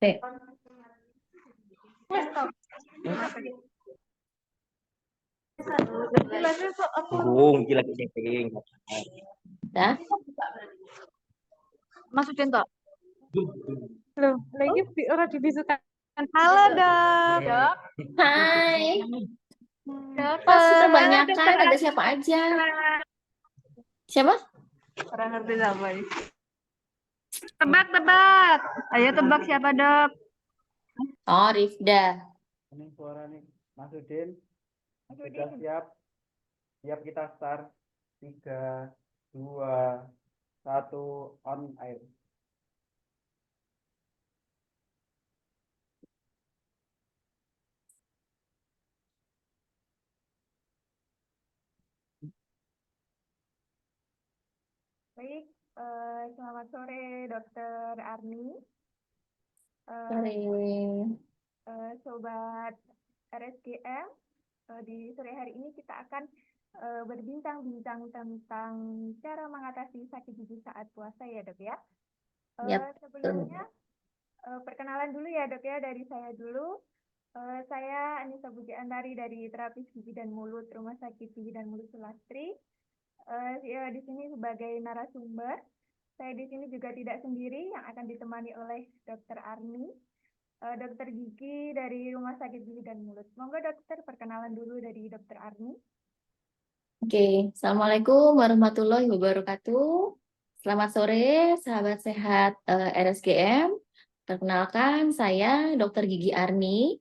Oke. Bung, lagi setting. Ya. Masukin toh. Loh, lagi orang dibisukan. Halo, Dok. Hai. Dokter. Pas kita Halo, banyak Dokter kan, ada siapa aja? Siapa? Orang ngerti siapa ini? Tebak. Ayo tebak siapa, Dok? Oh, Rifda. Ini suara nih, Mas Udin. Sudah siap? Siap kita start. 3, 2, 1, on air. Baik, selamat sore Dokter Arni. Sore. Sobat RSGM, di sore hari ini kita akan berbincang-bincang tentang cara mengatasi sakit gigi saat puasa ya Dok ya. Yap, Sebelumnya perkenalan dulu ya Dok ya, dari saya dulu. Saya Anissa Puji Antari dari Terapis Gigi dan Mulut Rumah Sakit Gigi dan Mulut Sulastri. Ya, di sini sebagai narasumber. Saya di sini juga tidak sendiri, yang akan ditemani oleh Dokter Arni, dokter gigi dari Rumah Sakit Gigi dan Mulut. Monggo dokter, perkenalan dulu dari Dokter Arni. Oke. Assalamualaikum warahmatullahi wabarakatuh. Selamat sore, sahabat sehat RSGM. Perkenalkan, saya Dokter Gigi Arni.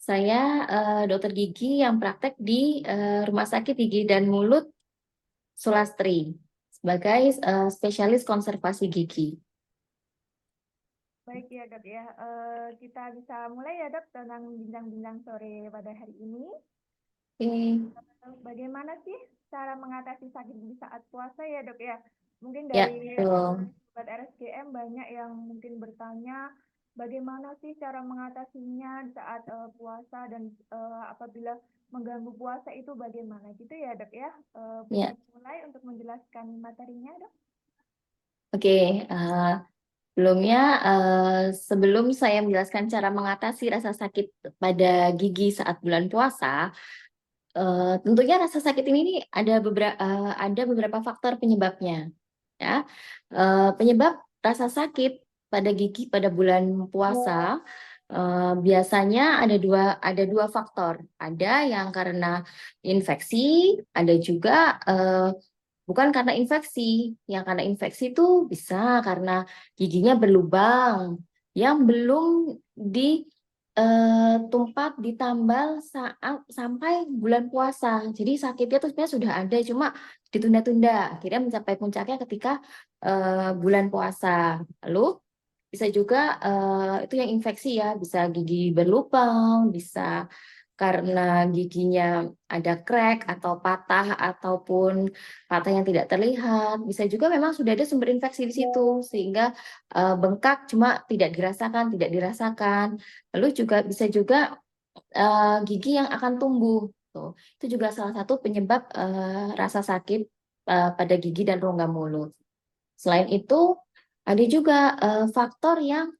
Saya dokter gigi yang praktek di Rumah Sakit Gigi dan Mulut Sulastri sebagai spesialis konservasi gigi. Baik ya dok ya, kita bisa mulai ya dok tentang bincang-bincang sore pada hari ini. Bagaimana sih cara mengatasi sakit gigi saat puasa ya dok ya? Mungkin dari sobat RSGM banyak yang mungkin bertanya bagaimana sih cara mengatasinya saat puasa dan apabila mengganggu puasa itu bagaimana gitu ya dok ya? Bisa mulai untuk menjelaskan materinya dok? Oke. Sebelum saya menjelaskan cara mengatasi rasa sakit pada gigi saat bulan puasa, tentunya rasa sakit ini ada beberapa faktor penyebabnya. Ya, penyebab rasa sakit pada gigi pada bulan puasa biasanya ada dua faktor. Ada yang karena infeksi, ada juga bukan karena infeksi. Yang karena infeksi itu bisa karena giginya berlubang yang belum ditumpat ditambal saat sampai bulan puasa. Jadi sakitnya tuh sebenarnya sudah ada, cuma ditunda-tunda. Akhirnya mencapai puncaknya ketika bulan puasa. Lalu bisa juga itu yang infeksi ya, bisa gigi berlubang, bisa karena giginya ada crack atau patah ataupun patah yang tidak terlihat. Bisa juga memang sudah ada sumber infeksi di situ sehingga bengkak cuma tidak dirasakan. Lalu juga bisa juga gigi yang akan tumbuh. Tuh. Itu juga salah satu penyebab rasa sakit pada gigi dan rongga mulut. Selain itu ada juga faktor yang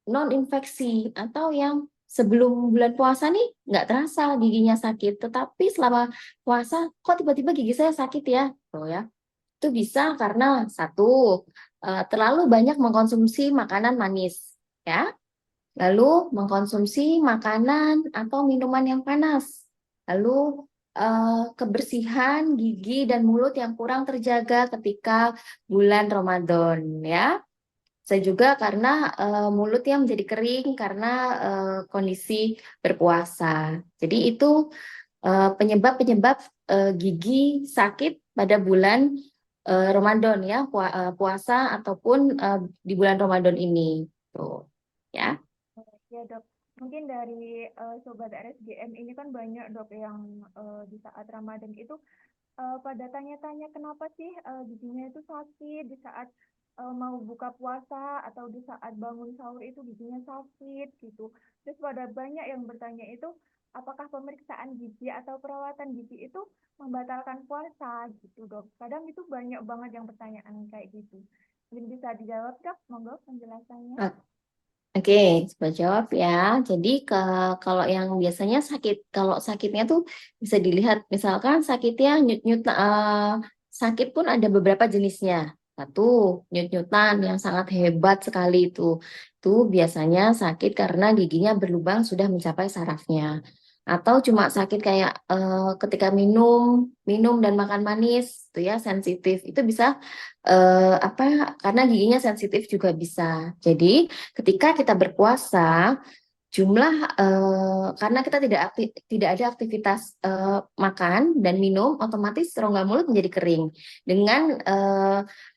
non-infeksi atau yang sebelum bulan puasa nih nggak terasa giginya sakit, tetapi selama puasa kok tiba-tiba gigi saya sakit ya, tuh ya. Itu bisa karena satu terlalu banyak mengkonsumsi makanan manis, ya. Lalu mengkonsumsi makanan atau minuman yang panas. Lalu kebersihan gigi dan mulut yang kurang terjaga ketika bulan Ramadan, ya. Saya juga karena mulut yang menjadi kering karena kondisi berpuasa. Jadi itu penyebab-penyebab gigi sakit pada bulan Ramadan ya, puasa ataupun di bulan Ramadan ini. Tuh, ya. Ya dok, mungkin dari sobat RSGM ini kan banyak dok yang di saat Ramadan itu pada tanya-tanya kenapa sih giginya itu sakit di saat mau buka puasa atau di saat bangun sahur itu giginya sakit gitu. Terus pada banyak yang bertanya itu apakah pemeriksaan gigi atau perawatan gigi itu membatalkan puasa gitu dok. Kadang itu banyak banget yang pertanyaan kayak gitu. Mungkin bisa dijawab dok, monggo penjelasannya. Oke, coba jawab ya. Jadi kalau yang biasanya sakit, kalau sakitnya tuh bisa dilihat, misalkan sakitnya nyut-nyut, sakit pun ada beberapa jenisnya. Satu, nyut-nyutan yang sangat hebat sekali itu. Itu biasanya sakit karena giginya berlubang sudah mencapai sarafnya. Atau cuma sakit kayak ketika minum dan makan manis, itu ya sensitif. Itu bisa karena giginya sensitif juga bisa. Jadi ketika kita berpuasa, jumlah karena kita tidak ada aktivitas makan dan minum, otomatis rongga mulut menjadi kering. Dengan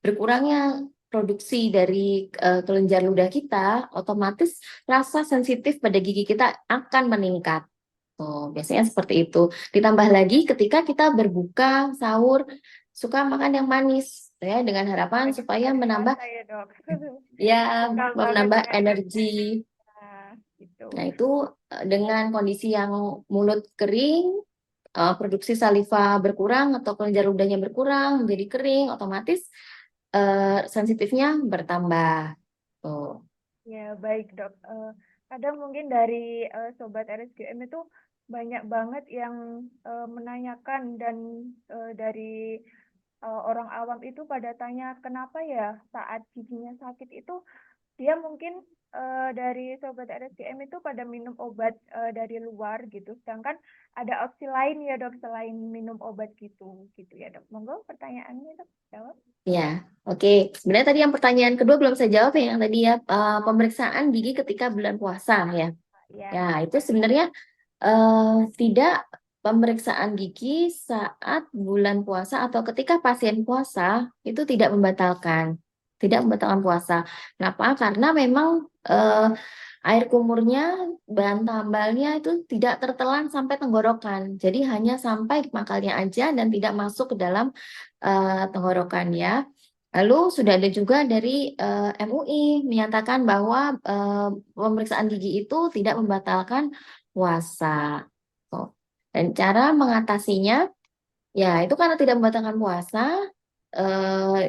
berkurangnya produksi dari kelenjar ludah kita, otomatis rasa sensitif pada gigi kita akan meningkat. Tuh, biasanya seperti itu. Ditambah lagi ketika kita berbuka, sahur, suka makan yang manis, ya, dengan harapan Lagi supaya bulan menambah puasa ya dok. ya Bekal banget menambah dengan energi. gitu. Nah, itu dengan kondisi yang mulut kering, produksi saliva berkurang atau kelenjar ludahnya berkurang, menjadi kering, otomatis sensitifnya bertambah. Tuh. Ya, baik dok. Kadang mungkin dari Sobat RSGM itu banyak banget yang menanyakan dan dari orang awam itu pada tanya kenapa ya saat giginya sakit itu dia mungkin dari Sobat RSGM itu pada minum obat dari luar gitu. Sedangkan ada opsi lain ya dok selain minum obat gitu ya dok. Monggo pertanyaannya dok jawab. Ya, oke. Sebenarnya tadi yang pertanyaan kedua belum saya jawab ya, yang tadi ya, pemeriksaan gigi ketika bulan puasa ya. Ya. Ya, itu sebenarnya tidak pemeriksaan gigi saat bulan puasa atau ketika pasien puasa itu tidak membatalkan puasa. Kenapa? Karena memang air kumurnya, bahan tambalnya itu tidak tertelan sampai tenggorokan. Jadi hanya sampai di makalnya aja dan tidak masuk ke dalam tenggorokan ya. Lalu sudah ada juga dari MUI menyatakan bahwa pemeriksaan gigi itu tidak membatalkan puasa. Tuh. Dan cara mengatasinya, ya itu karena tidak membatalkan puasa,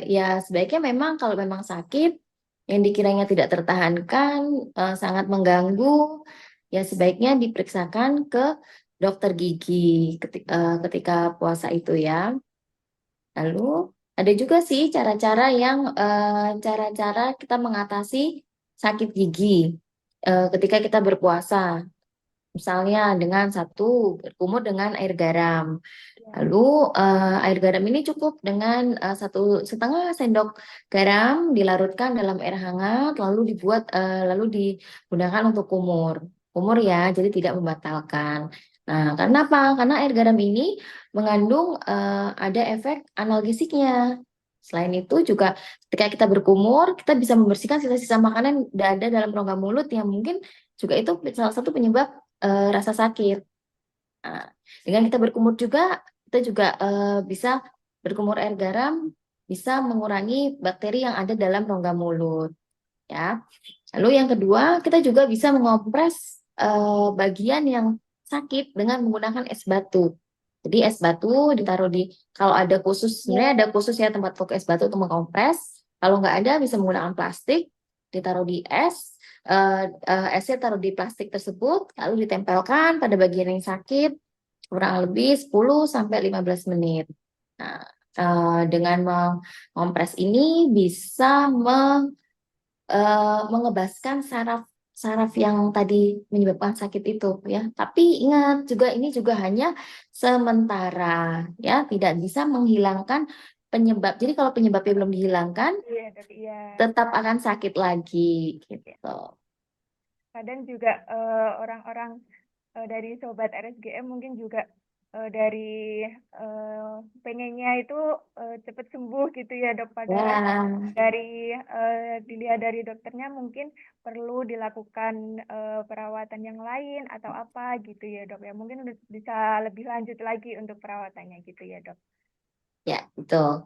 ya sebaiknya memang kalau memang sakit yang dikiranya tidak tertahankan, sangat mengganggu, ya sebaiknya diperiksakan ke dokter gigi ketika puasa itu ya. Lalu ada juga sih cara-cara kita mengatasi sakit gigi ketika kita berpuasa. Misalnya dengan satu berkumur dengan air garam. Lalu air garam ini cukup dengan 1,5 sendok garam dilarutkan dalam air hangat, lalu digunakan untuk kumur. Kumur ya, jadi tidak membatalkan. Nah, karena apa? Karena air garam ini mengandung ada efek analgesiknya. Selain itu juga ketika kita berkumur, kita bisa membersihkan sisa-sisa makanan yang ada dalam rongga mulut yang mungkin juga itu salah satu penyebab rasa sakit. Nah, dengan kita berkumur juga, kita juga bisa berkumur air garam, bisa mengurangi bakteri yang ada dalam rongga mulut. Ya. Lalu yang kedua, kita juga bisa mengompres bagian yang sakit dengan menggunakan es batu. Jadi es batu ditaruh kalau ada khusus, sebenarnya ada khusus ya tempat toko es batu untuk mengompres. Kalau nggak ada, bisa menggunakan plastik, ditaruh di es, esnya taruh di plastik tersebut, lalu ditempelkan pada bagian yang sakit, kurang lebih 10 sampai 15 menit. Nah, dengan mengompres ini bisa mengebaskan saraf yang tadi menyebabkan sakit itu ya. Tapi ingat juga ini juga hanya sementara ya, tidak bisa menghilangkan penyebab. Jadi kalau penyebabnya belum dihilangkan, Iya dok, iya. tetap akan sakit lagi gitu. Kadang juga orang-orang dari Sobat RSGM mungkin juga dari pengennya itu cepat sembuh gitu ya dok. Padahal Ya. dari dilihat dari dokternya mungkin perlu dilakukan perawatan yang lain atau apa gitu ya dok ya. Mungkin bisa lebih lanjut lagi untuk perawatannya gitu ya dok. Ya, betul.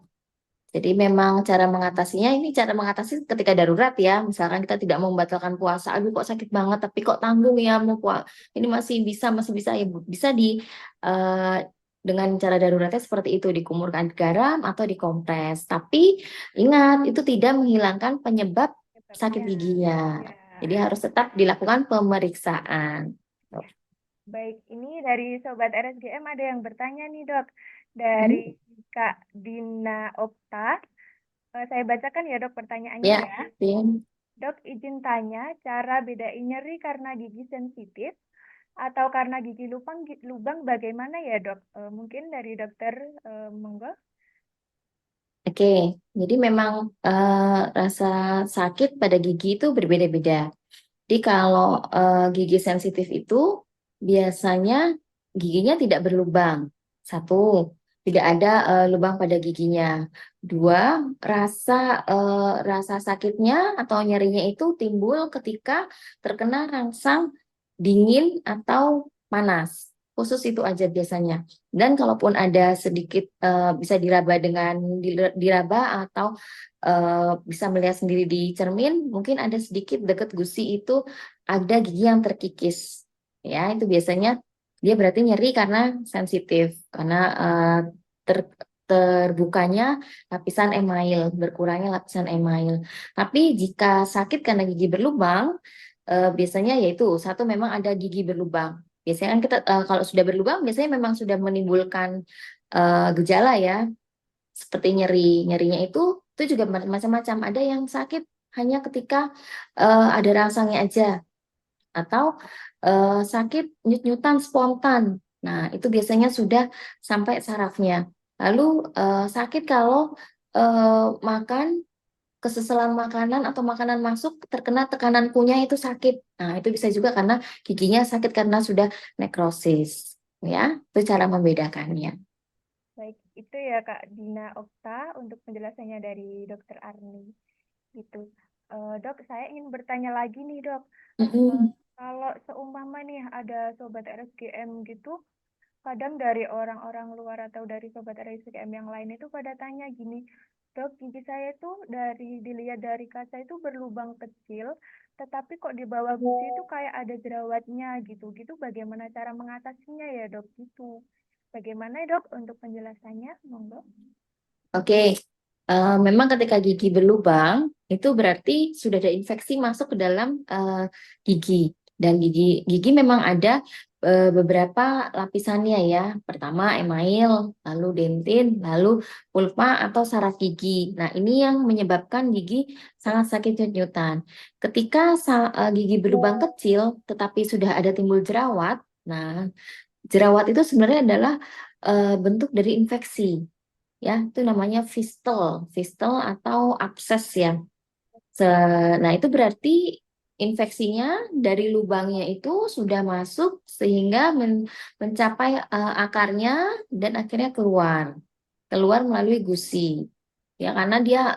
Jadi memang cara mengatasinya ini cara mengatasi ketika darurat ya. Misalkan kita tidak mau membatalkan puasa, aduh kok sakit banget tapi kok tanggung ya mau puasa. Ini masih bisa ya bisa eh, dengan cara daruratnya seperti itu dikumurkan garam atau dikompres. Tapi ingat itu tidak menghilangkan penyebab sakit Sebabnya, giginya. ya. Jadi harus tetap dilakukan pemeriksaan. Baik, ini dari Sobat RSGM ada yang bertanya nih dok. Dari Kak Dina Okta. Saya bacakan ya dok pertanyaannya Ya, ya. Tin. Dok, izin tanya cara bedain nyeri karena gigi sensitif atau karena gigi lubang bagaimana ya dok? Mungkin dari dokter monggo. Oke, jadi memang rasa sakit pada gigi itu berbeda-beda. Jadi kalau gigi sensitif itu biasanya giginya tidak berlubang. Satu, tidak ada lubang pada giginya. Dua, rasa sakitnya atau nyerinya itu timbul ketika terkena rangsang dingin atau panas. Khusus itu aja biasanya. Dan kalaupun ada sedikit bisa diraba dengan diraba atau bisa melihat sendiri di cermin, mungkin ada sedikit dekat gusi itu ada gigi yang terkikis. Ya, itu biasanya dia berarti nyeri karena sensitif, karena terbukanya lapisan email, berkurangnya lapisan email. Tapi jika sakit karena gigi berlubang, biasanya yaitu satu memang ada gigi berlubang. Biasanya kan kita kalau sudah berlubang biasanya memang sudah menimbulkan gejala ya, seperti nyeri. Nyerinya itu juga macam-macam. Ada yang sakit hanya ketika ada rangsangnya aja, atau sakit nyut-nyutan spontan. Nah, itu biasanya sudah sampai sarafnya. Lalu sakit kalau makan keseselan makanan atau makanan masuk terkena tekanan kunyah itu sakit. Nah, itu bisa juga karena giginya sakit karena sudah nekrosis. Ya, itu cara membedakannya. Baik, itu ya Kak Dina Okta untuk penjelasannya dari Dokter Arni. Gitu. Dok, saya ingin bertanya lagi nih dok. Mm-mm. Kalau seumpama nih ada sobat RSGM gitu, kadang dari orang-orang luar atau dari sobat RSGM yang lain itu pada tanya gini, dok, gigi saya tuh dilihat dari kaca itu berlubang kecil, tetapi kok di bawah gusi itu kayak ada jerawatnya gitu. Gitu bagaimana cara mengatasinya ya dok gitu. Bagaimana ya dok untuk penjelasannya? Monggo. Oke, memang ketika gigi berlubang itu berarti sudah ada infeksi masuk ke dalam gigi, dan gigi memang ada beberapa lapisannya ya. Pertama email, lalu dentin, lalu pulpa atau saraf gigi. Nah, ini yang menyebabkan gigi sangat sakit nyut-nyutan. Ketika gigi berlubang kecil tetapi sudah ada timbul jerawat, nah jerawat itu sebenarnya adalah bentuk dari infeksi, ya itu namanya fistel atau abses ya. Nah itu berarti infeksinya dari lubangnya itu sudah masuk sehingga mencapai akarnya dan akhirnya keluar melalui gusi. Ya karena dia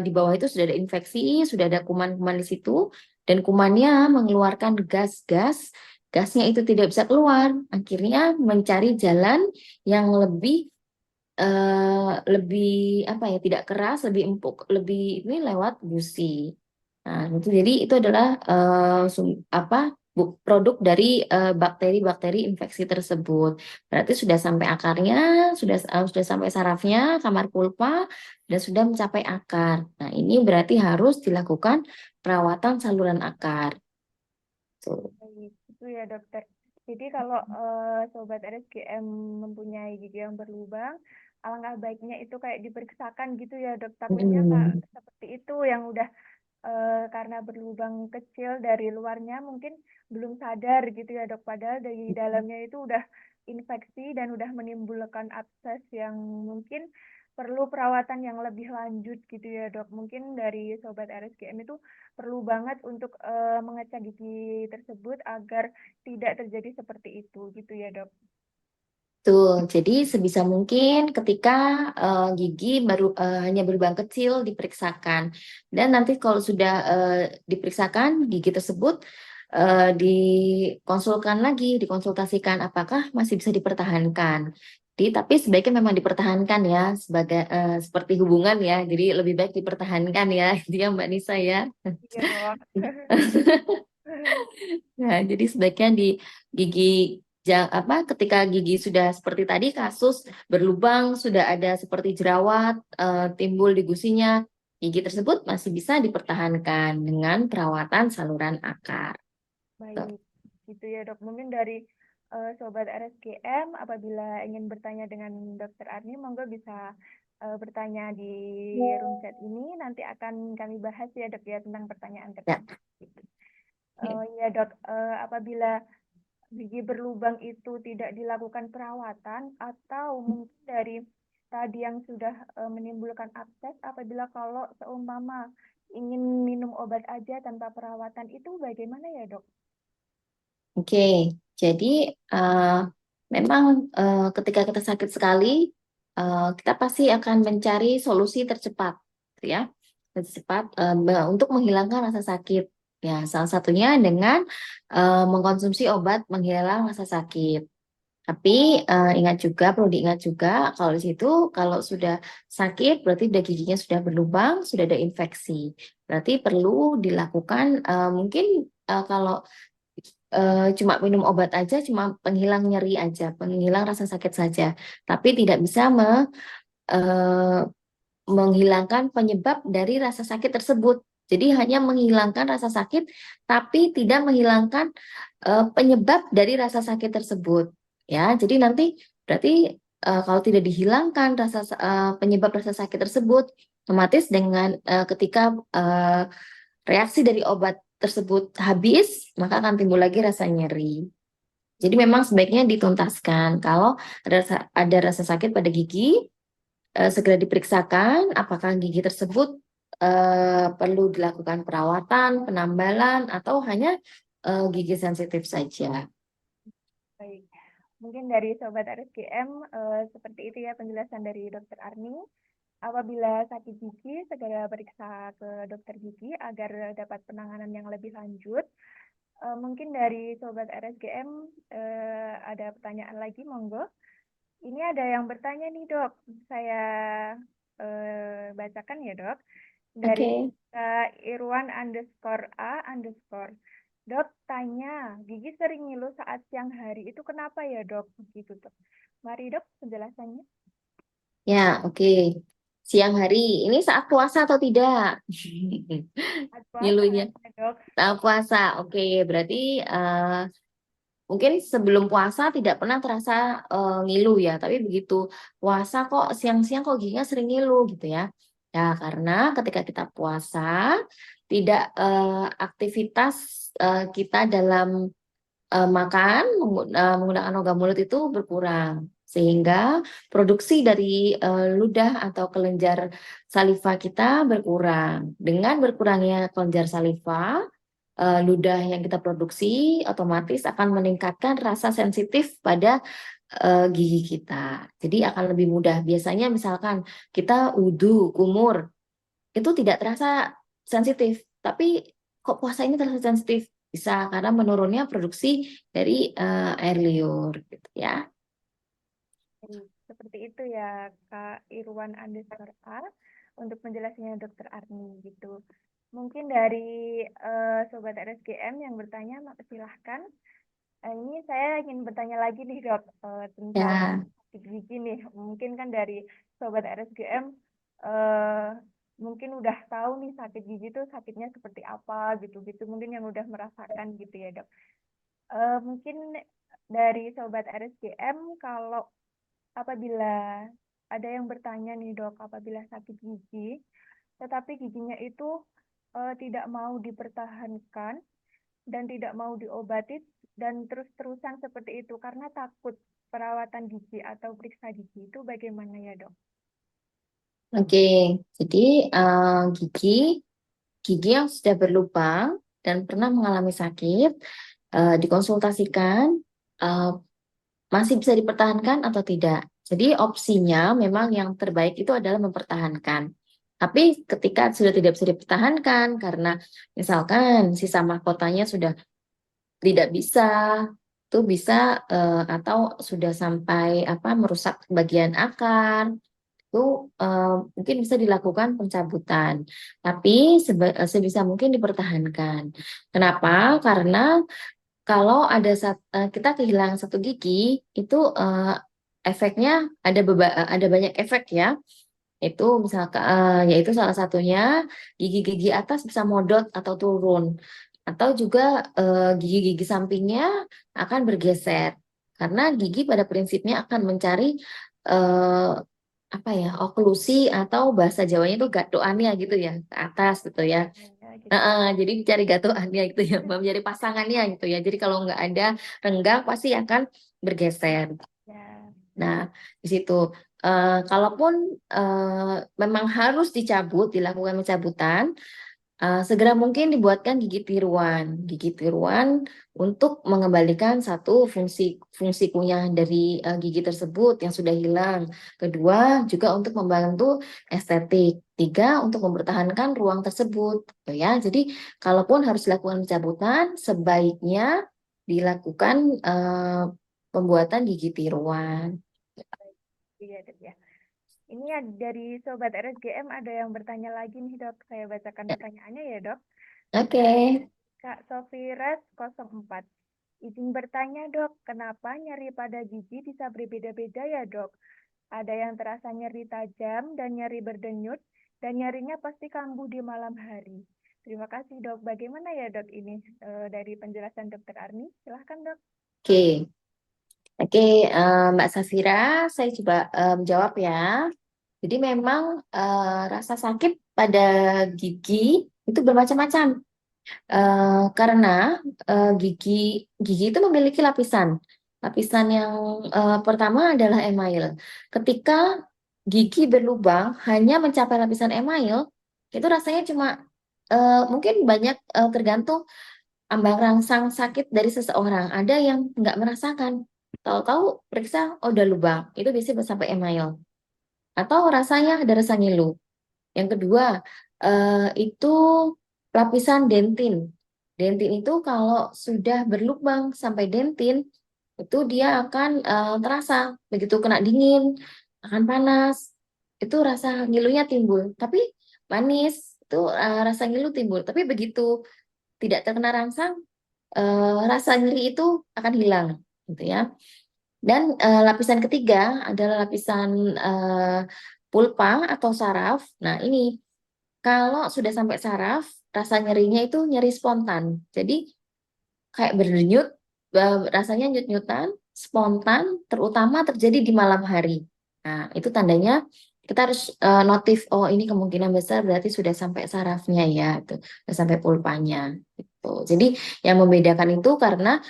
di bawah itu sudah ada infeksi, sudah ada kuman-kuman di situ, dan kumannya mengeluarkan gasnya itu tidak bisa keluar, akhirnya mencari jalan yang lebih apa ya, tidak keras, lebih empuk, lebih ini lewat gusi. Nah, jadi itu adalah produk dari bakteri-bakteri infeksi tersebut. Berarti sudah sampai akarnya, sudah sampai sarafnya, kamar pulpa, dan sudah mencapai akar. Nah, ini berarti harus dilakukan perawatan saluran akar. Tuh. Baik, itu ya dokter. Jadi kalau sobat RSGM mempunyai gigi yang berlubang, alangkah baiknya itu kayak diperiksakan gitu ya dok. Takutnya Kak, seperti itu yang udah karena berlubang kecil dari luarnya mungkin belum sadar gitu ya dok. Padahal dari dalamnya itu udah infeksi dan udah menimbulkan abses yang mungkin perlu perawatan yang lebih lanjut gitu ya dok. Mungkin dari sobat RSGM itu perlu banget untuk mengecek gigi tersebut agar tidak terjadi seperti itu gitu ya dok. Tuh, jadi sebisa mungkin ketika gigi baru hanya berlubang kecil diperiksakan, dan nanti kalau sudah diperiksakan gigi tersebut dikonsultasikan apakah masih bisa dipertahankan. Tapi sebaiknya memang dipertahankan ya, sebagai seperti hubungan ya. Jadi lebih baik dipertahankan ya, itu ya Mbak Nisa ya. Iya dok. Nah, jadi sebaiknya di gigi ketika gigi sudah seperti tadi kasus berlubang, sudah ada seperti jerawat timbul di gusinya, gigi tersebut masih bisa dipertahankan dengan perawatan saluran akar. Baik, gitu ya dok. Mungkin dari Sobat RSGM, apabila ingin bertanya dengan Dokter Arni, monggo bisa bertanya di room chat ini. Nanti akan kami bahas ya dok ya tentang pertanyaan Ya. tersebut. Ya dok, apabila gigi berlubang itu tidak dilakukan perawatan atau mungkin dari tadi yang sudah menimbulkan abses, apabila kalau seumpama ingin minum obat aja tanpa perawatan itu bagaimana ya dok? Oke, jadi memang ketika kita sakit sekali, kita pasti akan mencari solusi tercepat, gitu ya, tercepat untuk menghilangkan rasa sakit. Ya, salah satunya dengan mengkonsumsi obat menghilang rasa sakit. Tapi perlu diingat juga kalau di situ kalau sudah sakit berarti udah giginya sudah berlubang, sudah ada infeksi. Berarti perlu dilakukan mungkin kalau cuma minum obat aja, cuma penghilang nyeri aja, penghilang rasa sakit saja, tapi tidak bisa eh, menghilangkan penyebab dari rasa sakit tersebut. Jadi hanya menghilangkan rasa sakit, tapi tidak menghilangkan penyebab dari rasa sakit tersebut. Ya, jadi nanti berarti kalau tidak dihilangkan penyebab rasa sakit tersebut, otomatis dengan ketika reaksi dari obat tersebut habis, maka akan timbul lagi rasa nyeri. Jadi memang sebaiknya dituntaskan. Kalau ada rasa sakit pada gigi, segera diperiksakan apakah gigi tersebut perlu dilakukan perawatan, penambalan, atau hanya gigi sensitif saja. Baik, mungkin dari Sobat RSGM seperti itu ya penjelasan dari Dokter Arni. Apabila sakit gigi, segera periksa ke dokter gigi agar dapat penanganan yang lebih lanjut. Mungkin dari Sobat RSGM ada pertanyaan lagi, monggo. Ini ada yang bertanya nih dok, saya bacakan ya dok. Dari Irwan _ A _ Dok tanya, gigi sering ngilu saat siang hari, itu kenapa ya dok? Begitu dok. Mari dok penjelasannya. Ya, oke. Siang hari, ini saat puasa atau tidak? Saat puasa, Ngilunya. dok. Saat puasa, oke. Berarti mungkin sebelum puasa tidak pernah terasa ngilu ya, tapi begitu puasa kok siang-siang kok giginya sering ngilu gitu ya. Ya, karena ketika kita puasa, tidak aktivitas kita dalam makan menggunakan rongga mulut itu berkurang, sehingga produksi dari ludah atau kelenjar saliva kita berkurang. Dengan berkurangnya kelenjar saliva, ludah yang kita produksi otomatis akan meningkatkan rasa sensitif pada gigi kita. Jadi akan lebih mudah. Biasanya misalkan kita wudhu, kumur, itu tidak terasa sensitif, tapi kok puasa ini terasa sensitif? Bisa karena menurunnya produksi dari air liur gitu ya. Seperti itu ya Kak Irwan _ A untuk penjelasannya Dokter Arni gitu. Mungkin dari Sobat RSGM yang bertanya, silahkan. Ini saya ingin bertanya lagi nih dok tentang sakit gigi nih. Mungkin kan dari Sobat RSGM mungkin udah tahu nih sakit gigi itu sakitnya seperti apa gitu-gitu. Mungkin yang udah merasakan gitu ya dok. Mungkin dari Sobat RSGM kalau apabila ada yang bertanya nih dok, apabila sakit gigi, tetapi giginya itu tidak mau dipertahankan dan tidak mau diobati dan terus-terusan seperti itu karena takut perawatan gigi atau periksa gigi itu bagaimana ya dok? Oke, jadi gigi yang sudah berlubang dan pernah mengalami sakit dikonsultasikan masih bisa dipertahankan atau tidak. Jadi opsinya memang yang terbaik itu adalah mempertahankan. Tapi ketika sudah tidak bisa dipertahankan karena misalkan sisa mahkotanya sudah tidak bisa, itu bisa atau sudah sampai merusak bagian akar, itu mungkin bisa dilakukan pencabutan. Tapi sebisa mungkin dipertahankan. Kenapa? Karena kalau kita kehilangan satu gigi, itu efeknya ada banyak efek ya. Itu misalkan yaitu salah satunya gigi-gigi atas bisa modot atau turun, atau juga gigi-gigi sampingnya akan bergeser karena gigi pada prinsipnya akan mencari eh, apa ya, oklusi atau bahasa Jawanya itu gatoannya gitu ya, ke atas gitu ya. Ya, gitu. Jadi mencari gatoannya gitu ya, mencari pasangannya gitu ya. Jadi kalau nggak ada renggang pasti akan bergeser. Ya. Nah, di situ kalaupun memang harus dicabut, dilakukan pencabutan, segera mungkin dibuatkan gigi tiruan. Gigi tiruan untuk mengembalikan satu fungsi fungsi kunyah dari gigi tersebut yang sudah hilang. Kedua, juga untuk membantu estetik. Tiga, untuk mempertahankan ruang tersebut. Gitu ya. Jadi, kalaupun harus dilakukan pencabutan, sebaiknya dilakukan pembuatan gigi tiruan. Iya, Dok, ya. Ini dari Sobat RSGM ada yang bertanya lagi nih, Dok. Saya bacakan pertanyaannya ya, Dok. Oke. Kak Sofires 04. Izin bertanya, Dok, kenapa nyeri pada gigi bisa berbeda-beda ya, Dok? Ada yang terasa nyeri tajam dan nyeri berdenyut, dan nyerinya pasti kambuh di malam hari. Terima kasih, Dok. Bagaimana ya, Dok, ini dari penjelasan Dokter Arni? Silahkan, Dok. Oke. Oke, Mbak Safira, saya coba menjawab ya. Jadi memang rasa sakit pada gigi itu bermacam-macam. Karena gigi gigi itu memiliki lapisan. Lapisan yang pertama adalah email. Ketika gigi berlubang hanya mencapai lapisan email, itu rasanya cuma mungkin banyak tergantung ambang rangsang sakit dari seseorang. Ada yang nggak merasakan. Tahu-tahu periksa, oh udah lubang. Itu biasanya sampai email. Atau rasanya ada rasa ngilu. Yang kedua, itu lapisan dentin. Dentin itu kalau sudah berlubang sampai dentin, itu dia akan terasa. Begitu kena dingin, akan panas. Itu rasa ngilunya timbul. Tapi manis, itu rasa ngilu timbul. Tapi begitu tidak terkena rangsang, rasa nyeri itu akan hilang. Gitu ya. Dan lapisan ketiga adalah lapisan pulpa atau saraf. Nah, ini kalau sudah sampai saraf, rasa nyerinya itu nyeri spontan. Jadi kayak berdenyut, rasanya nyut-nyutan, spontan, terutama terjadi di malam hari. Nah, itu tandanya kita harus notif, oh ini kemungkinan besar berarti sudah sampai sarafnya ya, itu sudah sampai pulpanya. Gitu. Jadi yang membedakan itu karena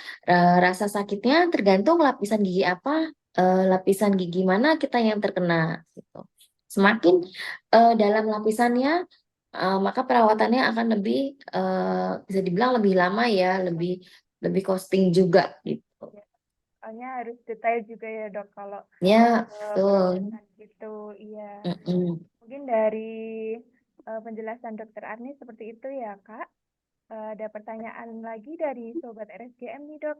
rasa sakitnya tergantung lapisan gigi apa, lapisan gigi mana kita yang terkena. Gitu. Semakin dalam lapisannya, maka perawatannya akan lebih bisa dibilang lebih lama ya, lebih lebih costing juga gitu. Soalnya harus detail juga ya, Dok, kalau Ya, betul. perawatan gitu. Iya. Mm-mm. Mungkin dari penjelasan Dokter Arni seperti itu ya, Kak. Ada pertanyaan lagi dari Sobat RSGM nih, Dok.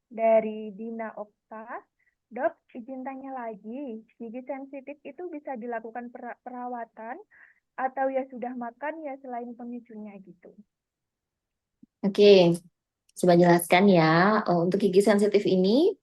Dari Dina Okta. Dok, izin tanya lagi, gigi sensitif itu bisa dilakukan perawatan atau ya sudah makan ya selain pemicunya gitu? Oke, coba jelaskan ya. Untuk gigi sensitif ini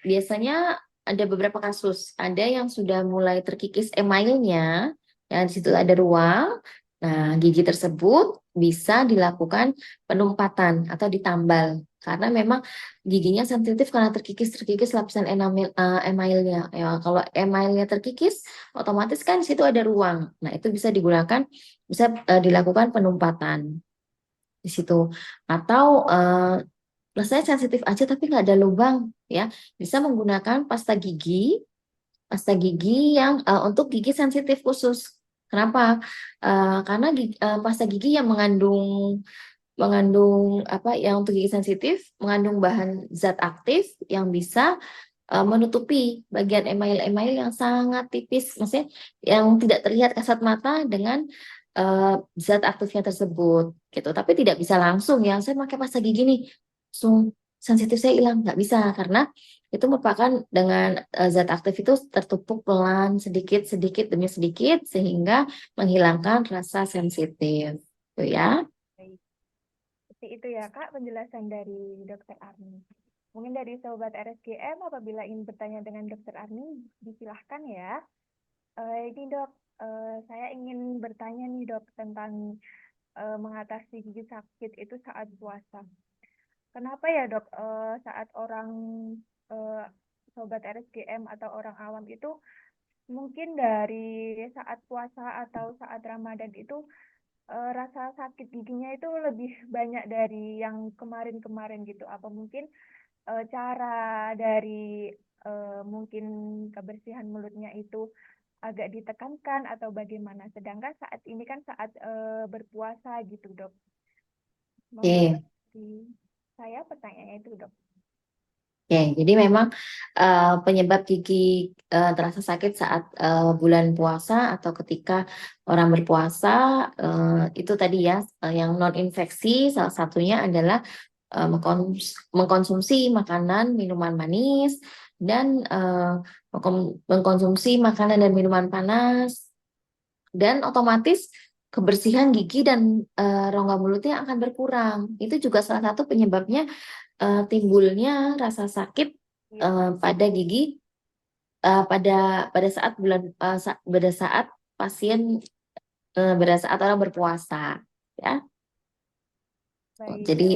biasanya ada beberapa kasus. Ada yang sudah mulai terkikis emailnya, ya di situ ada ruang. Nah, gigi tersebut bisa dilakukan penumpatan atau ditambal karena memang giginya sensitif karena terkikis lapisan emailnya. Ya, kalau emailnya terkikis, otomatis kan di situ ada ruang. Nah, itu bisa digunakan, bisa dilakukan penumpatan di situ. Atau rasanya sensitif aja tapi nggak ada lubang ya, bisa menggunakan pasta gigi yang untuk gigi sensitif khusus. Kenapa? Karena pasta gigi yang mengandung apa yang untuk gigi sensitif mengandung bahan zat aktif yang bisa menutupi bagian email-email yang sangat tipis, maksudnya yang tidak terlihat kasat mata dengan zat aktifnya tersebut, gitu. Tapi tidak bisa langsung yang saya pakai pasta gigi nih, langsung sensitif saya hilang, nggak bisa karena itu merupakan dengan zat aktif itu tertumpuk pelan sedikit demi sedikit sehingga menghilangkan rasa sensitif, gitu ya. Baik. Seperti itu ya, Kak, penjelasan dari Dokter Arni. Mungkin dari Sobat RSGM apabila ingin bertanya dengan Dokter Arni, disilahkan ya. Ini dok, saya ingin bertanya nih dok tentang mengatasi gigi sakit itu saat puasa. Kenapa ya dok, saat orang eh, sobat RSGM atau orang awam itu mungkin dari saat puasa atau saat Ramadan itu rasa sakit giginya itu lebih banyak dari yang kemarin-kemarin gitu. Apa mungkin cara dari mungkin kebersihan mulutnya itu agak ditekankan atau bagaimana? Sedangkan saat ini kan saat berpuasa gitu dok. Monggo Oke. saya pertanyaannya itu dok. Oke, jadi memang penyebab gigi terasa sakit saat bulan puasa atau ketika orang berpuasa itu tadi ya yang non infeksi salah satunya adalah mengkonsumsi makanan, minuman manis dan mengkonsumsi makanan dan minuman panas dan otomatis kebersihan gigi dan rongga mulutnya akan berkurang. Itu juga salah satu penyebabnya timbulnya rasa sakit Iya. pada gigi pada saat pada saat pasien pada saat orang berpuasa ya. Baik, Jadi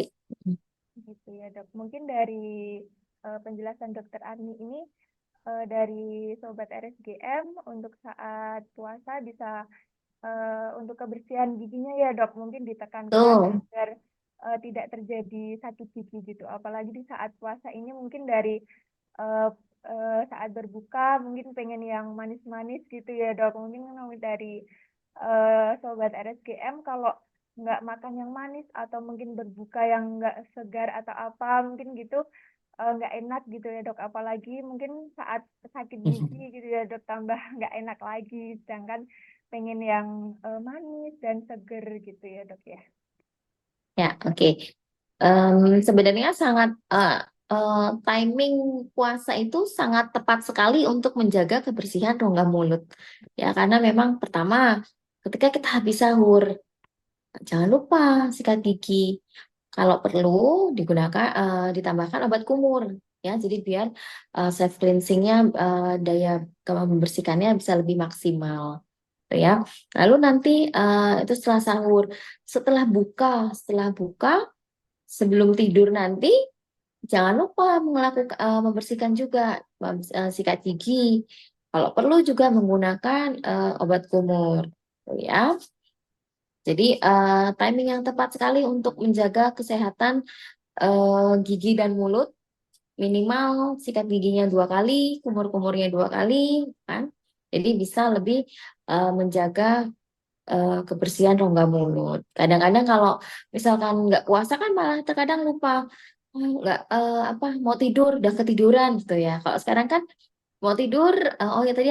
gitu ya dok. Mungkin dari penjelasan dokter Arni ini dari Sobat RSGM untuk saat puasa bisa untuk kebersihan giginya ya dok mungkin ditekankan tuh agar tidak terjadi sakit gigi gitu. Apalagi di saat puasa ini mungkin dari eh, saat berbuka mungkin pengen yang manis-manis gitu ya dok. Mungkin dari Sobat RSGM kalau nggak makan yang manis atau mungkin berbuka yang nggak segar atau apa mungkin gitu nggak enak gitu ya dok apalagi mungkin saat sakit gigi gitu ya dok tambah nggak enak lagi sedangkan pengen yang manis dan seger gitu ya dok ya. ya oke. Sebenarnya sangat timing puasa itu sangat tepat sekali untuk menjaga kebersihan rongga mulut ya karena memang pertama ketika kita habis sahur jangan lupa sikat gigi. Kalau perlu digunakan ditambahkan obat kumur ya. Jadi biar self cleansingnya daya membersihkannya bisa lebih maksimal gitu ya. Lalu nanti itu setelah sahur, setelah buka sebelum tidur nanti jangan lupa melakukan membersihkan juga sikat gigi. Kalau perlu juga menggunakan obat kumur gitu ya. Jadi timing yang tepat sekali untuk menjaga kesehatan gigi dan mulut, minimal sikat giginya 2 kali, kumur-kumurnya 2 kali, kan? Jadi bisa lebih menjaga kebersihan rongga mulut. Kadang-kadang kalau misalkan nggak puasa kan malah terkadang lupa, nggak apa mau tidur udah ketiduran gitu ya. Kalau sekarang kan mau tidur, oh ya tadi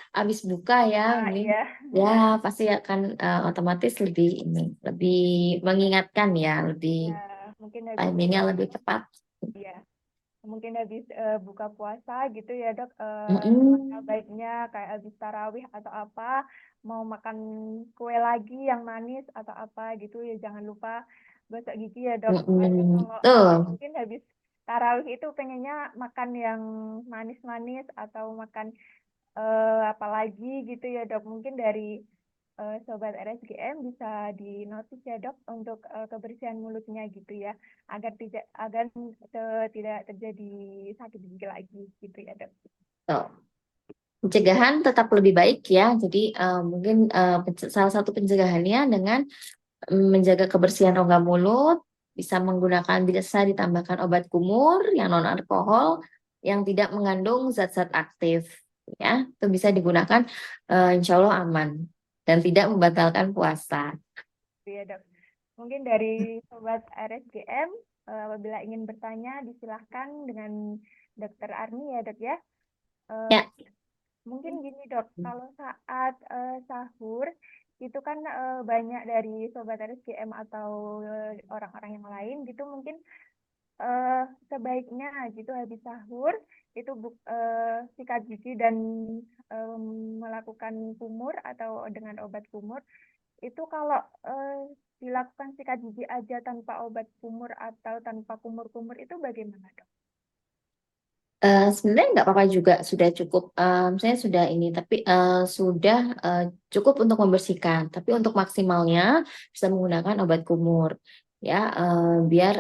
habis buka ya, Ah ini iya. ya pasti akan otomatis lebih ini, lebih mengingatkan ya, lebih Ya, mungkin habis timingnya lebih tepat. ya mungkin habis buka puasa gitu ya dok langkah Mm-mm. baiknya kayak habis tarawih atau apa mau makan kue lagi yang manis atau apa gitu ya jangan lupa gosok gigi ya dok apalagi Mm-mm. kalau Tuh. mungkin habis tarawih itu pengennya makan yang manis-manis atau makan apalagi gitu ya dok mungkin dari Sobat RSGM bisa dinotis ya dok untuk kebersihan mulutnya gitu ya agar tidak terjadi sakit gigi lagi gitu ya dok. Tuh. Pencegahan tetap lebih baik ya. Jadi mungkin salah satu pencegahannya dengan menjaga kebersihan rongga mulut, bisa ditambahkan obat kumur yang non alkohol yang tidak mengandung zat-zat aktif, ya. Itu bisa digunakan, insya Allah aman dan tidak membatalkan puasa. Gitu ya dok. Mungkin dari Sobat RSGM apabila ingin bertanya disilahkan dengan Dokter Arni ya dok ya. Eh, Ya. Mungkin gini dok, kalau saat sahur itu kan banyak dari sobat RSGM atau orang-orang yang lain gitu mungkin eh, sebaiknya gitu habis sahur itu sikat gigi dan em, melakukan kumur atau dengan obat kumur itu kalau dilakukan sikat gigi aja tanpa obat kumur atau tanpa kumur-kumur itu bagaimana dok? Sebenarnya nggak apa-apa juga, sudah cukup. Saya sudah ini, tapi sudah cukup untuk membersihkan. Tapi untuk maksimalnya bisa menggunakan obat kumur, ya, biar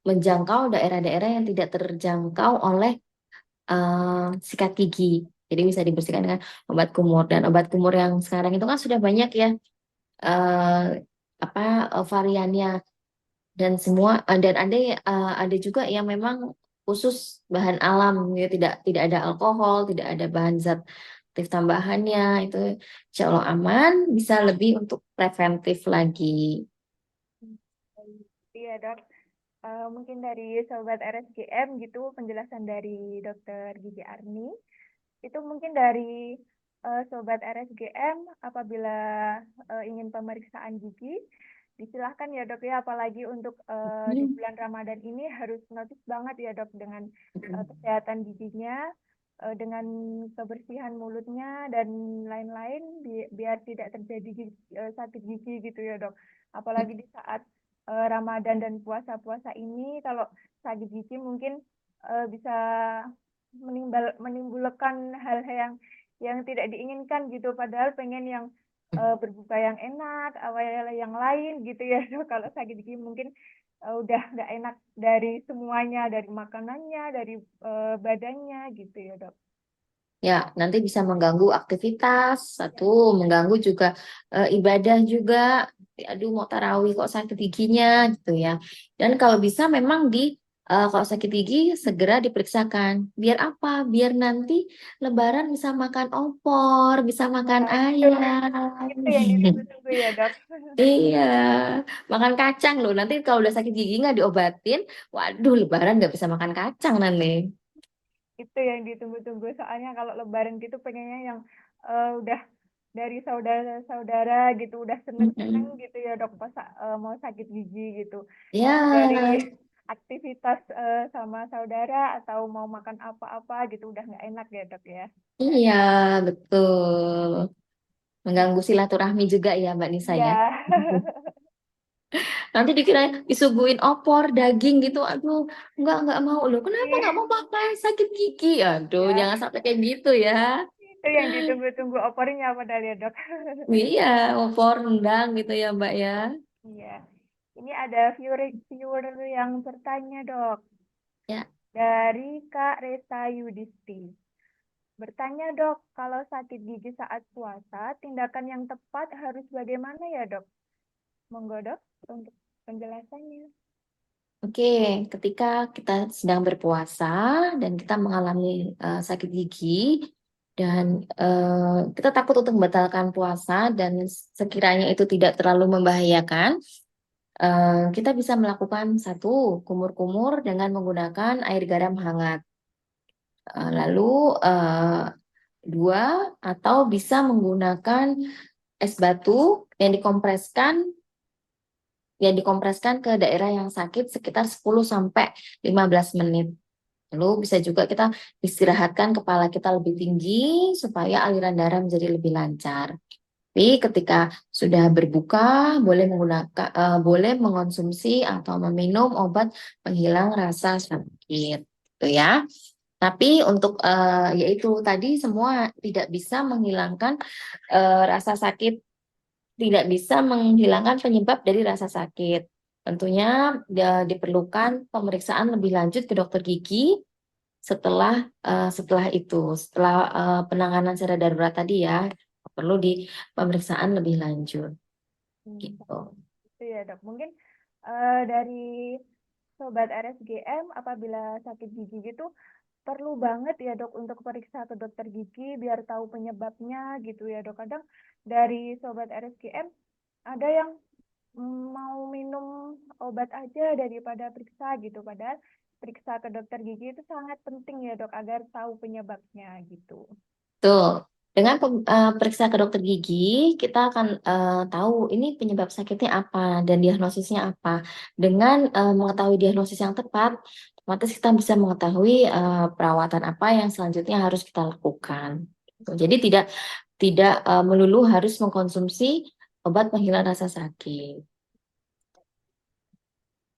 menjangkau daerah-daerah yang tidak terjangkau oleh sikat gigi. Jadi bisa dibersihkan dengan obat kumur, dan obat kumur yang sekarang itu kan sudah banyak ya, eh, apa variannya, dan semua dan ada juga yang memang khusus bahan alam, ya, tidak ada alkohol, tidak ada bahan zat aktif tambahannya. Itu insya Allah aman, bisa lebih untuk preventif lagi. Iya dok. Mungkin dari Sobat RSGM gitu penjelasan dari Dokter Gigi Arni. Itu mungkin dari Sobat RSGM apabila ingin pemeriksaan gigi, disilahkan ya dok ya, apalagi untuk di bulan Ramadan ini harus notice banget ya dok dengan kesehatan giginya, dengan kebersihan mulutnya dan lain-lain, biar tidak terjadi sakit gigi gitu ya dok. Apalagi di saat Ramadan dan puasa-puasa ini, kalau sakit gigi mungkin bisa menimbulkan hal-hal yang tidak diinginkan gitu, padahal pengen yang berbuka yang enak, awal yang lain gitu ya dok. Kalau sakit gigi mungkin udah nggak enak dari semuanya, dari makanannya, dari badannya gitu ya dok. Ya, nanti bisa mengganggu aktivitas, satu, mengganggu juga ibadah juga. Aduh, mau tarawih kok sakit giginya gitu ya. Dan kalau bisa memang kalau sakit gigi segera diperiksakan. Biar apa? Biar nanti Lebaran bisa makan opor, bisa makan Nah, itu yang ayam. ditunggu-tunggu ya dok. Iya, makan kacang loh. Nanti kalau udah sakit gigi nggak diobatin, waduh, Lebaran nggak bisa makan kacang nanti. Itu yang ditunggu-tunggu, soalnya kalau Lebaran gitu pengennya yang udah dari saudara-saudara gitu udah seneng-seneng Mm-mm. gitu ya dok, pas mau sakit gigi gitu, Ya, mau dari aktivitas sama saudara atau mau makan apa-apa gitu udah nggak enak ya dok ya. iya, betul. Mengganggu silaturahmi juga ya, Mbak Nisa Iya. ya. Nanti dikira disuguhin opor, daging gitu. Aduh, nggak mau loh. Kenapa nggak mau makan? Sakit gigi. Aduh, Ya, jangan sampai kayak gitu ya. itu yang ditunggu-tunggu opornya padahal ya dok. Iya, opor, rendang gitu ya, Mbak ya. Iya, ini ada viewer yang bertanya dok, Ya, dari Kak Resta Yudisti. Bertanya dok, kalau sakit gigi saat puasa, tindakan yang tepat harus bagaimana ya dok? Monggo dok, untuk penjelasannya. oke. Ketika kita sedang berpuasa dan kita mengalami sakit gigi dan kita takut untuk membatalkan puasa dan sekiranya itu tidak terlalu membahayakan, kita bisa melakukan satu, kumur-kumur dengan menggunakan air garam hangat. Lalu eh, dua, atau bisa menggunakan es batu yang dikompreskan ke daerah yang sakit sekitar 10 sampai 15 menit. Lalu bisa juga kita istirahatkan kepala kita lebih tinggi supaya aliran darah menjadi lebih lancar. Tapi ketika sudah berbuka, boleh mengonsumsi atau meminum obat penghilang rasa sakit, gitu ya. Tapi untuk yaitu tadi semua tidak bisa menghilangkan rasa sakit, tidak bisa menghilangkan penyebab dari rasa sakit. Tentunya diperlukan pemeriksaan lebih lanjut ke dokter gigi setelah penanganan secara darurat tadi ya, perlu di pemeriksaan lebih lanjut gitu. Itu ya dok. Mungkin dari Sobat RSGM apabila sakit gigi gitu, perlu banget ya dok untuk periksa ke dokter gigi biar tahu penyebabnya gitu ya dok. Kadang dari Sobat RSGM ada yang mau minum obat aja daripada periksa gitu. Padahal periksa ke dokter gigi itu sangat penting ya dok agar tahu penyebabnya gitu. Tuh, dengan periksa ke dokter gigi, kita akan tahu ini penyebab sakitnya apa dan diagnosisnya apa. Dengan mengetahui diagnosis yang tepat, otomatis kita bisa mengetahui perawatan apa yang selanjutnya harus kita lakukan. Jadi tidak tidak melulu harus mengkonsumsi obat penghilang rasa sakit.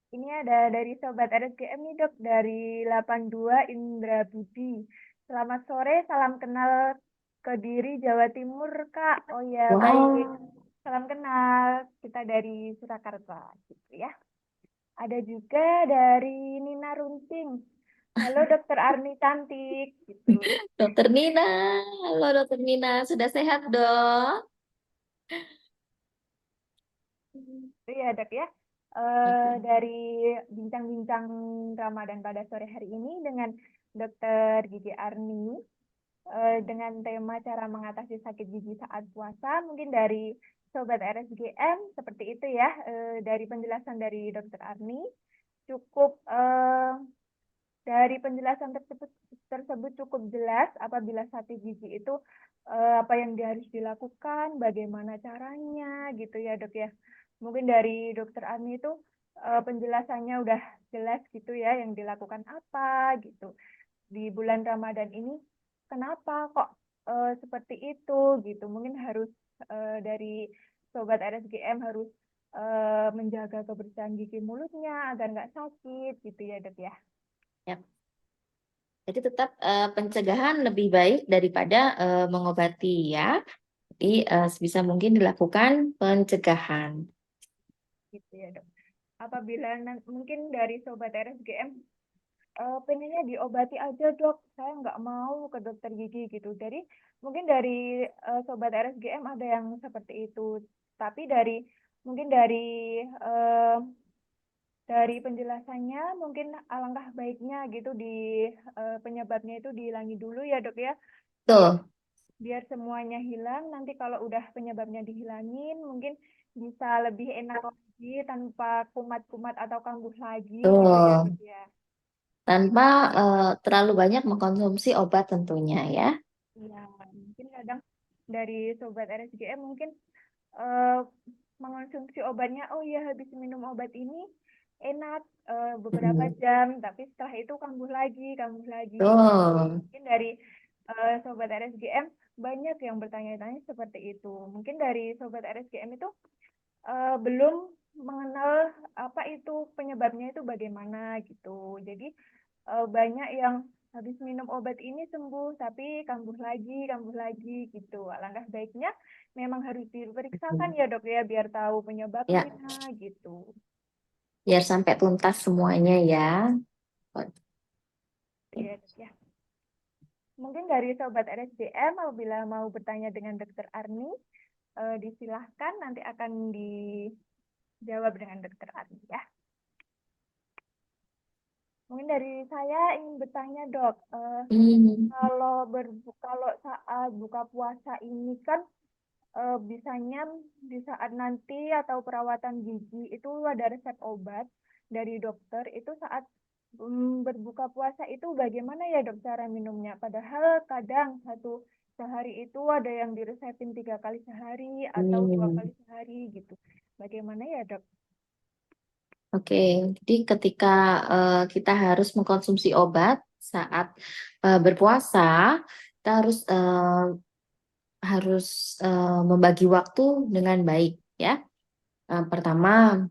Ini ada dari Sobat RSGM nih dok, dari 82 Indra Budi. Selamat sore, salam kenal Kediri, Jawa Timur kak. Oh ya baik, Wow. salam kenal. Kita dari Surakarta gitu ya. Ada juga dari Nina Runting. Halo Dokter Arni cantik gitu. Dokter Nina, halo Dokter Nina, sudah sehat dok? Itu ya dok ya. Oke. Dari bincang-bincang Ramadan pada sore hari ini dengan Dokter Gigi Arni dengan tema cara mengatasi sakit gigi saat puasa. Mungkin dari Sobat RSGM seperti itu ya. Dari penjelasan dari Dokter Arni cukup dari penjelasan tersebut cukup jelas apabila sakit gigi itu apa yang harus dilakukan, bagaimana caranya gitu ya dok ya. Mungkin dari Dokter Ani itu penjelasannya udah jelas gitu ya yang dilakukan apa gitu. Di bulan Ramadan ini kenapa kok seperti itu gitu. Mungkin harus dari Sobat RSGM harus menjaga kebersihan gigi mulutnya agar nggak sakit gitu ya dok ya. Ya. Jadi tetap pencegahan lebih baik daripada mengobati ya. Jadi sebisa mungkin dilakukan pencegahan. Gitu ya dok. Apabila mungkin dari Sobat RSGM pengennya diobati aja dok, saya nggak mau ke dokter gigi gitu. Jadi mungkin dari Sobat RSGM ada yang seperti itu. Tapi mungkin eh, dari penjelasannya mungkin alangkah baiknya gitu penyebabnya itu dihilangi dulu ya dok ya. Biar Tuh, biar semuanya hilang. Nanti kalau udah penyebabnya dihilangin mungkin bisa lebih enak lagi tanpa kumat-kumat atau kambuh lagi gitu ya tuh. dok ya. Tanpa terlalu banyak mengkonsumsi obat tentunya ya. Iya, mungkin kadang dari Sobat RSGM mungkin eh, mengonsumsi obatnya, oh ya habis minum obat ini enak beberapa Mm-mm. jam, tapi setelah itu kambuh lagi gitu. Tuh. Mungkin dari Sobat RSGM banyak yang bertanya-tanya seperti itu. Mungkin dari Sobat RSGM itu belum mengenal apa itu penyebabnya itu bagaimana gitu. Jadi banyak yang habis minum obat ini sembuh tapi kambuh lagi gitu. Alangkah baiknya memang harus diperiksakan ya dok ya biar tahu penyebabnya Ya, gitu. biar sampai tuntas semuanya ya. Oke. Ya dok ya. Mungkin dari Sobat RSDM apabila mau bertanya dengan Dokter Arni, disilahkan nanti akan dijawab dengan Dokter Arni ya. Mungkin dari saya ingin bertanya dok, Hmm. kalau saat buka puasa ini kan bisanya di saat nanti atau perawatan gigi itu ada resep obat dari dokter itu saat berbuka puasa itu bagaimana ya dok cara minumnya? Padahal kadang sehari itu ada yang diresepin 3 kali sehari atau 2 kali Hmm. sehari gitu. Bagaimana ya dok? Oke, jadi ketika kita harus mengkonsumsi obat saat berpuasa, kita harus membagi waktu dengan baik ya. Pertama,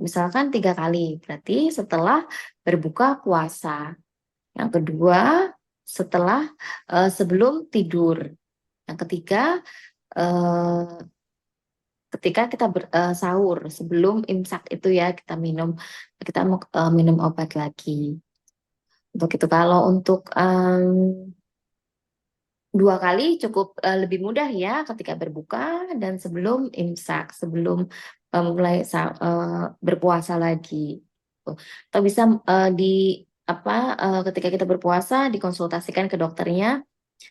misalkan 3 kali, berarti setelah berbuka puasa. Yang kedua, setelah sebelum tidur. Yang ketiga, eh, ketika kita sahur sebelum imsak itu ya kita mau minum obat lagi. Untuk itu kalau untuk 2 kali cukup lebih mudah ya ketika berbuka dan sebelum imsak, sebelum mulai berpuasa lagi. Tuh. Atau bisa di apa ketika kita berpuasa dikonsultasikan ke dokternya.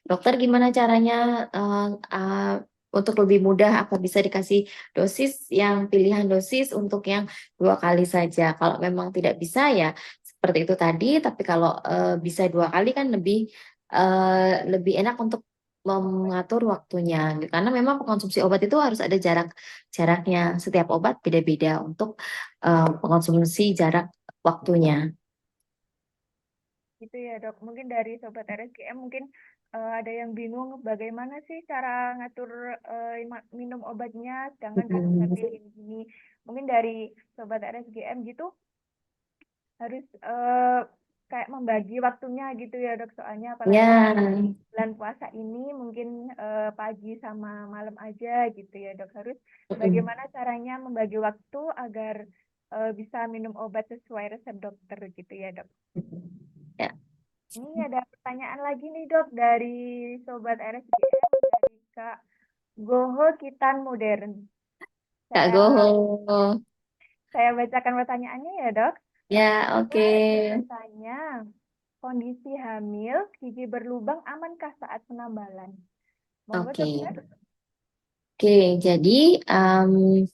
Dokter gimana caranya untuk lebih mudah apa bisa dikasih dosis yang pilihan dosis untuk yang 2 kali saja. Kalau memang tidak bisa ya seperti itu tadi. Tapi kalau bisa 2 kali kan lebih enak untuk mengatur waktunya. Karena memang konsumsi obat itu harus ada jaraknya. Setiap obat beda-beda untuk mengkonsumsi jarak waktunya. Gitu ya dok. Mungkin dari Sobat RSGM mungkin ada yang bingung bagaimana sih cara ngatur minum obatnya sedangkan Mm. resepin ini. Mungkin dari Sobat RSGM gitu harus kayak membagi waktunya gitu ya dok, soalnya apalagi Ya, bulan puasa ini mungkin pagi sama malam aja gitu ya dok. Harus mm-mm. bagaimana caranya membagi waktu agar bisa minum obat sesuai resep dokter gitu ya dok. Ya, Ini ada pertanyaan lagi nih dok dari Sobat RSGM dari Kak Goho Kitan Modern. Kak Saya Goho. saya bacakan pertanyaannya ya dok. Ya, oke. Bertanya, kondisi hamil, gigi berlubang amankah saat penambalan? Monggo Oke. dokter. Oke, jadi em,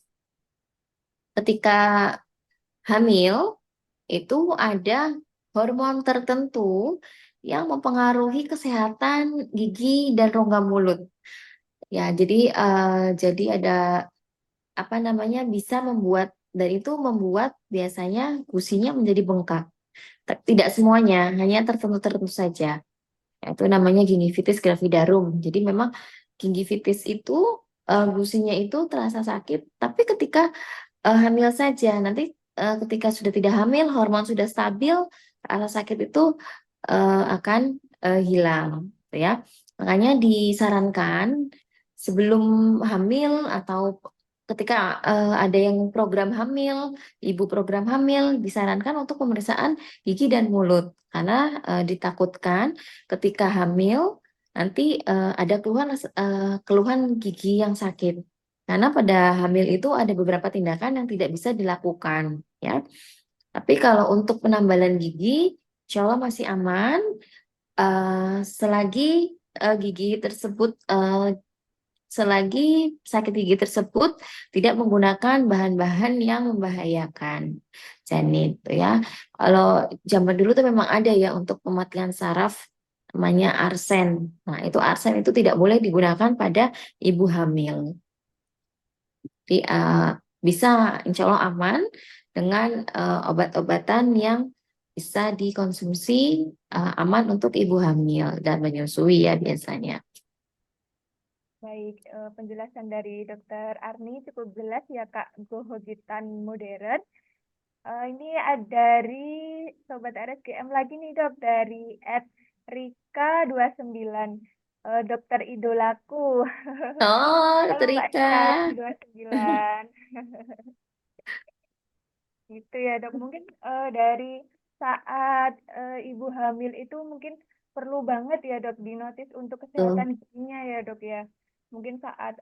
ketika hamil itu ada hormon tertentu yang mempengaruhi kesehatan gigi dan rongga mulut. Ya, jadi ada apa namanya bisa membuat dan itu membuat biasanya gusinya menjadi bengkak. Tidak semuanya, hanya tertentu-tertentu saja. Itu namanya gingivitis gravidarum. Jadi memang gingivitis itu gusinya itu terasa sakit, tapi ketika hamil saja. Nanti ketika sudah tidak hamil, hormon sudah stabil, rasa sakit itu akan hilang, gitu ya. Makanya disarankan sebelum hamil atau ketika ada yang program hamil, ibu program hamil, disarankan untuk pemeriksaan gigi dan mulut karena ditakutkan ketika hamil nanti ada keluhan gigi yang sakit. Karena pada hamil itu ada beberapa tindakan yang tidak bisa dilakukan, ya. Tapi kalau untuk penambalan gigi, insya Allah masih aman. Selagi gigi tersebut, selagi sakit gigi tersebut tidak menggunakan bahan-bahan yang membahayakan janin, tuh ya. Kalau zaman dulu tuh memang ada ya untuk pematian saraf namanya arsen. Nah, itu arsen itu tidak boleh digunakan pada ibu hamil. Jadi bisa insya Allah aman dengan obat-obatan yang bisa dikonsumsi aman untuk ibu hamil dan menyusui ya biasanya. Baik, penjelasan dari Dokter Arni cukup jelas ya Kak Gohogitan Modern. Ini ada dari Sobat RSGM lagi nih dok, dari @rika29. Dokter idolaku. Oh, Halo Dr. Mbak Rika. Rika 29. Gitu ya dok. Mungkin dari saat ibu hamil itu mungkin perlu banget ya dok dinotis untuk Tuh. kesehatan giginya ya dok ya. Mungkin saat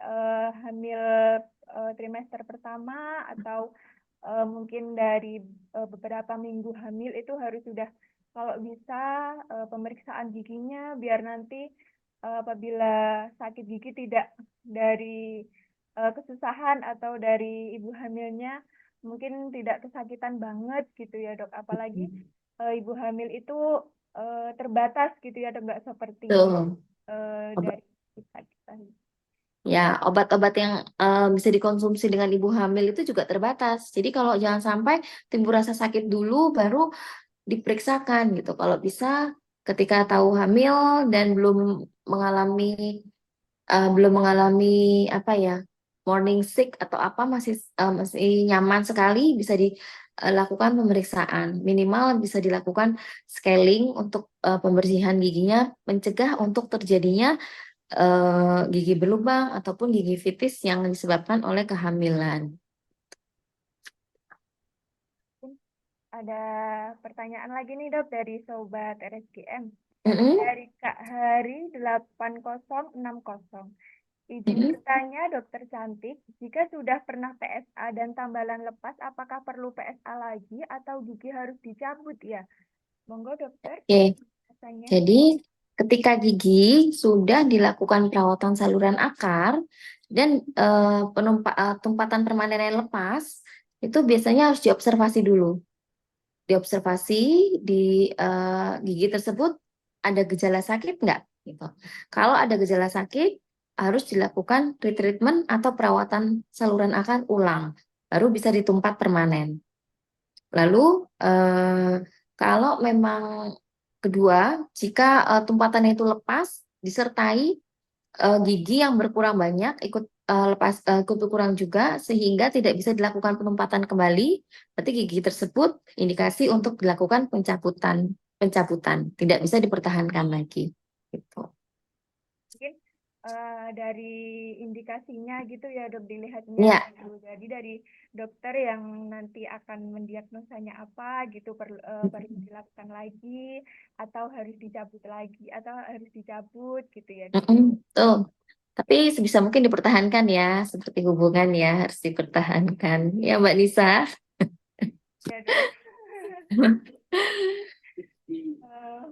hamil trimester pertama atau mungkin dari beberapa minggu hamil itu harus sudah kalau bisa pemeriksaan giginya biar nanti apabila sakit gigi tidak dari kesusahan atau dari ibu hamilnya mungkin tidak kesakitan banget gitu ya dok. Apalagi ibu hamil itu terbatas gitu ya dok, nggak seperti Tuh. Obat, dari kita. ya, obat-obat yang bisa dikonsumsi dengan ibu hamil itu juga terbatas. Jadi kalau jangan sampai timbul rasa sakit dulu baru diperiksakan gitu. Kalau bisa ketika tahu hamil dan mengalami belum mengalami apa ya morning sick atau apa masih nyaman sekali bisa dilakukan pemeriksaan minimal bisa dilakukan scaling untuk pembersihan giginya mencegah untuk terjadinya gigi berlubang ataupun gigivitis yang disebabkan oleh kehamilan. Ada pertanyaan lagi nih dok dari Sobat RSGM. Mm-mm, Dari Kak Hari 8060. Izin mm-mm. bertanya dokter cantik, jika sudah pernah PSA dan tambalan lepas, apakah perlu PSA lagi atau gigi harus dicabut ya? Monggo dokter, Oke, rasanya. jadi ketika gigi sudah dilakukan perawatan saluran akar dan tumpatan permanen yang lepas, itu biasanya harus diobservasi dulu. Diobservasi di gigi tersebut ada gejala sakit nggak? Gitu. Kalau ada gejala sakit, harus dilakukan retreatment atau perawatan saluran akar ulang, baru bisa ditumpat permanen. Lalu kalau memang kedua, jika tumpatannya itu lepas, disertai gigi yang berkurang banyak, ikut kutu kurang juga sehingga tidak bisa dilakukan penumpatan kembali. Berarti gigi tersebut indikasi untuk dilakukan pencabutan, tidak bisa dipertahankan lagi. Gitu. Mungkin dari indikasinya gitu ya dok dilihatnya Ya, gitu. Jadi dari dokter yang nanti akan mendiagnosanya apa gitu perlu dilakukan lagi atau harus dicabut lagi atau harus dicabut gitu ya dok. tuh. Tapi sebisa mungkin dipertahankan ya, seperti hubungan ya harus dipertahankan. Ya Mbak Nisa. Ya dok. Eh,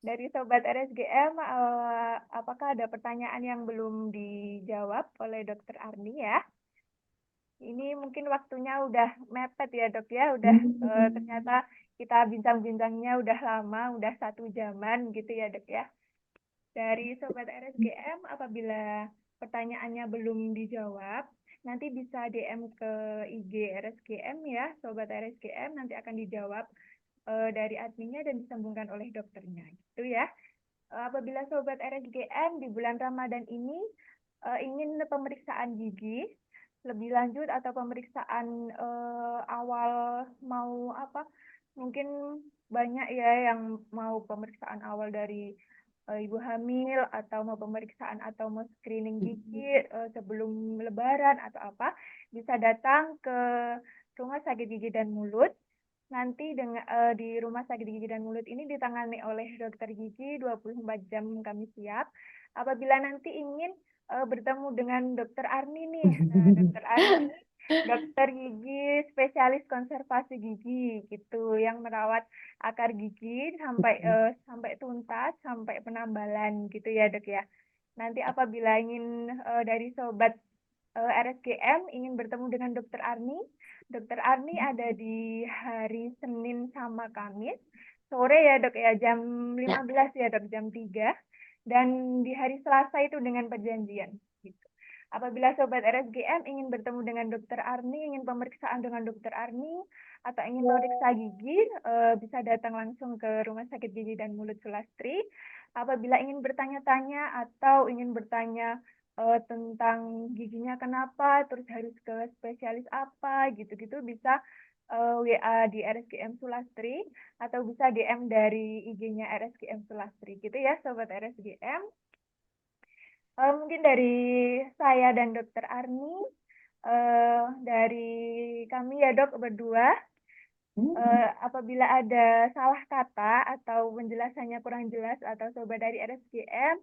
dari Sobat RSGM, apakah ada pertanyaan yang belum dijawab oleh Dokter Arni ya? Ini mungkin waktunya udah mepet ya dok ya, udah ternyata kita bincang-bincangnya udah lama, udah 1 jaman gitu ya dok ya. Dari Sobat RSGM, apabila pertanyaannya belum dijawab, nanti bisa DM ke IG RSGM ya, Sobat RSGM, nanti akan dijawab dari adminnya dan disambungkan oleh dokternya gitu ya. Apabila Sobat RSGM di bulan Ramadan ini ingin pemeriksaan gigi lebih lanjut atau pemeriksaan awal mau apa, mungkin banyak ya yang mau pemeriksaan awal dari ibu hamil atau mau pemeriksaan atau mau screening gigi sebelum lebaran atau apa, bisa datang ke Rumah Sakit Gigi dan Mulut. Nanti di Rumah Sakit Gigi dan Mulut ini ditangani oleh dokter gigi 24 jam kami siap. Apabila nanti ingin bertemu dengan dokter Arni nih. Nah, dokter Arni dokter gigi spesialis konservasi gigi gitu yang merawat akar gigi sampai tuntas sampai penambalan gitu ya, Dok ya. Nanti apabila ingin dari sobat RSGM ingin bertemu dengan dokter Arni. Dokter Arni ada di hari Senin sama Kamis sore ya dok ya, jam 15 ya dok, jam 3. Dan di hari Selasa itu dengan perjanjian gitu. Apabila sobat RSGM ingin bertemu dengan dokter Arni, ingin pemeriksaan dengan dokter Arni, atau ingin periksa gigi, bisa datang langsung ke Rumah Sakit Gigi dan Mulut Sulastri. Apabila ingin bertanya-tanya atau ingin bertanya tentang giginya kenapa, terus harus ke spesialis apa, gitu-gitu bisa WA di RSGM Sulastri atau bisa DM dari IG-nya RSGM Sulastri gitu ya Sobat RSGM. Mungkin dari saya dan Dokter Arni, dari kami ya dok berdua, apabila ada salah kata atau penjelasannya kurang jelas atau Sobat dari RSGM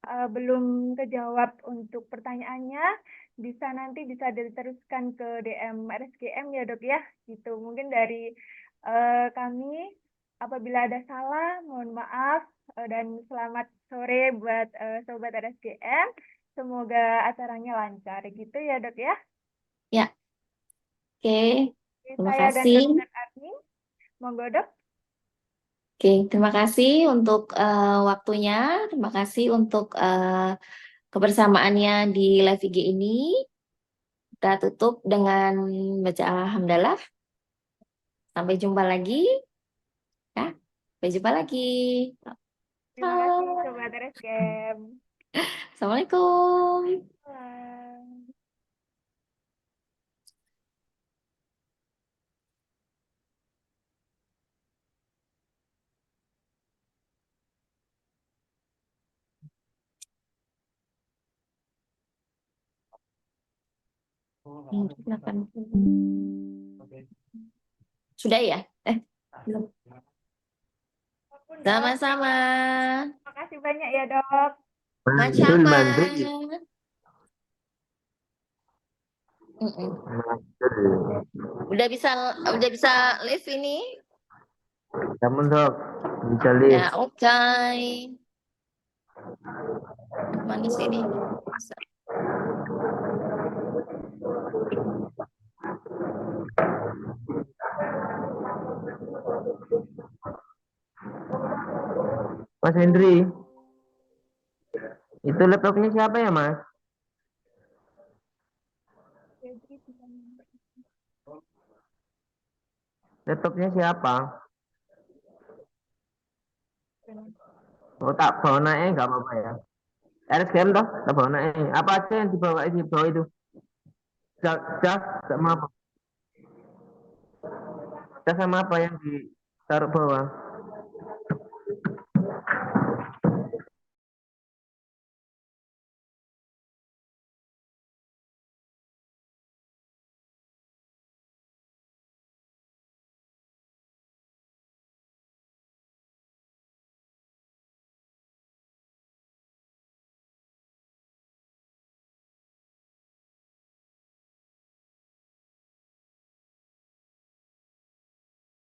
belum kejawab untuk pertanyaannya, nanti bisa diteruskan ke DM RSGM ya dok ya, gitu. Mungkin dari kami, apabila ada salah, mohon maaf dan selamat sore buat Sobat RSGM. Semoga acaranya lancar gitu ya dok ya. Ya, oke. Terima Saya dan kasih. Dokter Arni, monggo dok. Oke, terima kasih untuk waktunya. Terima kasih untuk kebersamaannya di live IG ini. Kita tutup dengan baca alhamdulillah. Sampai jumpa lagi. Ya, sampai jumpa lagi. Terima kasih Sobat RSGM. Assalamualaikum. Bye. Sudah ya? Belum. Apapun, Dok. Sama-sama. Terima kasih banyak ya dok. Mantul Sama. mantul. Mm-mm. Mantul. Udah bisa live ini? Namun dok, bisa Ya, lihat. oke. Mana sini? Mas Hendri, itu laptopnya siapa ya mas? Jadi bisa nomor Laptopnya siapa? itu. Oh tak bawa naik nggak apa-apa ya. RSGM toh, tak bawa naik. Apa aja yang di bawah itu? Jas sama apa? Jas sama apa yang ditaruh bawah?